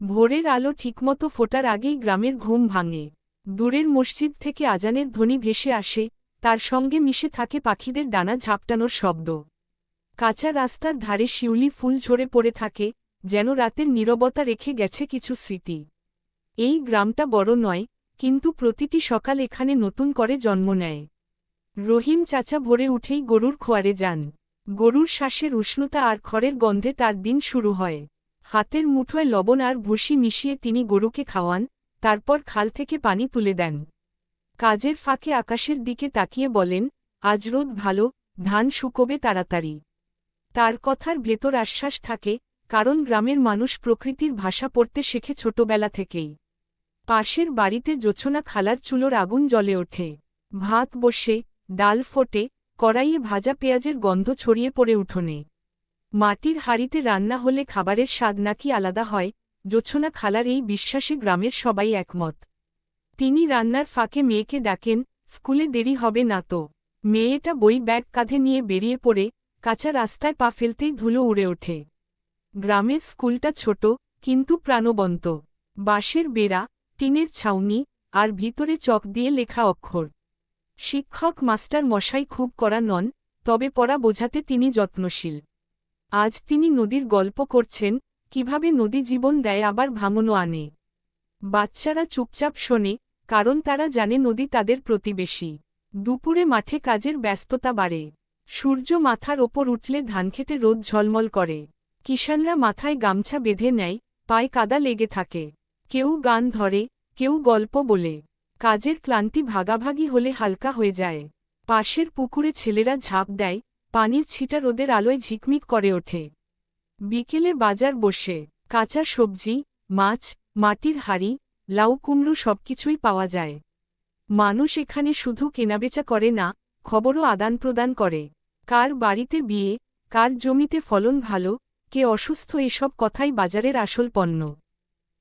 ভোরের আলো ঠিকমতো ফোটার আগেই গ্রামের ঘুম ভাঙে। দূরের মসজিদ থেকে আজানের ধ্বনি ভেসে আসে, তার সঙ্গে মিশে থাকে পাখিদের ডানা ঝাপটানোর শব্দ। কাঁচা রাস্তার ধারে শিউলি ফুল ঝরে পড়ে থাকে, যেন রাতের নীরবতা রেখে গেছে কিছু স্মৃতি। এই গ্রামটা বড় নয়, কিন্তু প্রতিটি সকাল এখানে নতুন করে জন্ম নেয়। রহিম চাচা ভোরে উঠেই গরুর খোয়ারে যান। গরুর শ্বাসের উষ্ণতা আর খড়ের গন্ধে তার দিন শুরু হয়। হাতের মুঠোয় লবণ আর ভুসি মিশিয়ে তিনি গরুকে খাওয়ান, তারপর খাল থেকে পানি তুলে দেন। কাজের ফাঁকে আকাশের দিকে তাকিয়ে বলেন, আজ রোদ ভালো, ধান শুকোবে তাড়াতাড়ি। তার কথার ভেতর আশ্বাস থাকে, কারণ গ্রামের মানুষ প্রকৃতির ভাষা পড়তে শেখে ছোটবেলা থেকেই। পাশের বাড়িতে জোছনা খালার চুলোর আগুন জ্বলে ওঠে। ভাত বসে, ডাল ফোটে, কড়াইয়ে ভাজা পেঁয়াজের গন্ধ ছড়িয়ে পড়ে উঠোনে। মাটির হাঁড়িতে রান্না হলে খাবারের স্বাদ নাকি আলাদা হয়, জোছনা খালার এই বিশ্বাসে গ্রামের সবাই একমত। তিনি রান্নার ফাঁকে মেয়েকে ডাকেন, স্কুলে দেরি হবে না তো। মেয়েটা বই ব্যাগ কাঁধে নিয়ে বেরিয়ে পড়ে, কাঁচা রাস্তায় পা ফেলতেই ধুলো উড়ে ওঠে। গ্রামের স্কুলটা ছোট, কিন্তু প্রাণবন্ত। বাঁশের বেড়া, টিনের ছাউনি, আর ভিতরে চক দিয়ে লেখা অক্ষর। শিক্ষক মাস্টার মশাই খুব কড়া নন, তবে পড়া বোঝাতে তিনি যত্নশীল। আজ তিনি নদীর গল্প করছেন, কিভাবে নদী জীবন দেয় আবার ভাঙনও আনে। বাচ্চারা চুপচাপ শোনে, কারণ তারা জানে নদী তাদের প্রতিবেশী। দুপুরে মাঠে কাজের ব্যস্ততা বাড়ে। সূর্য মাথার ওপর উঠলে ধানক্ষেতে রোদ ঝলমল করে। কিষানরা মাথায় গামছা বেঁধে নেয়, পায়ে কাদা লেগে থাকে। কেউ গান ধরে, কেউ গল্প বলে। কাজের ক্লান্তি ভাগাভাগি হলে হালকা হয়ে যায়। পাশের পুকুরে ছেলেরা ঝাঁপ দেয়, পানির ছিটা রোদের আলোয় ঝিকমিক করে ওঠে। বিকেলে বাজার বসে, কাঁচা সবজি, মাছ, মাটির হাঁড়ি, লাউ কুমড়ো সবকিছুই পাওয়া যায়। মানুষ এখানে শুধু কেনাবেচা করে না, খবরও আদান প্রদান করে। কার বাড়িতে বিয়ে, কার জমিতে ফলন ভালো, কে অসুস্থ, এসব কথাই বাজারের আসল পণ্য।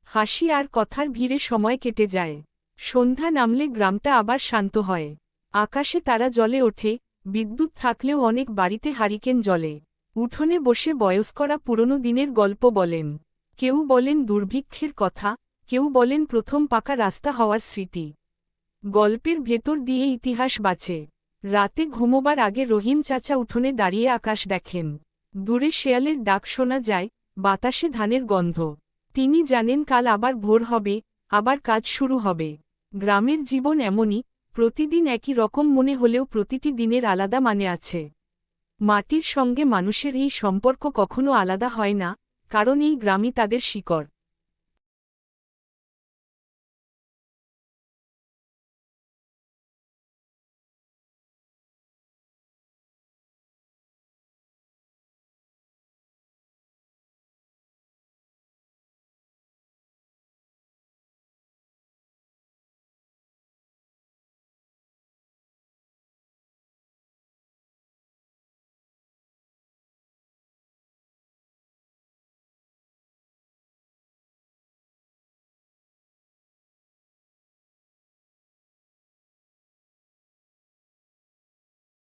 হাসি আর কথার ভিড়ে সময় কেটে যায়। সন্ধ্যা নামলে গ্রামটা আবার শান্ত হয়। আকাশে তারা জ্বলে ওঠে, বিদ্যুৎ থাকলেও অনেক বাড়িতে হারিকেন জ্বলে। উঠোনে বসে বয়স্করা পুরনো দিনের গল্প বলেন। কেউ বলেন দুর্ভিক্ষের কথা, কেউ বলেন প্রথম পাকা রাস্তা হওয়ার স্মৃতি। গল্পের ভেতর দিয়ে ইতিহাস বাঁচে। রাতে ঘুমোবার আগে রহিম চাচা উঠোনে দাঁড়িয়ে আকাশ দেখেন। দূরে শেয়ালের ডাক শোনা যায়, বাতাসে ধানের গন্ধ। তিনি জানেন কাল আবার ভোর হবে, আবার কাজ শুরু হবে। গ্রামের জীবন এমনই, প্রতিদিন একই রকম মনে হলেও প্রতিটি দিনের আলাদা মানে আছে। মাটির সঙ্গে মানুষের এই সম্পর্ক কখনো আলাদা হয় না, কারণ এই গ্রামই তাদের শিকড়।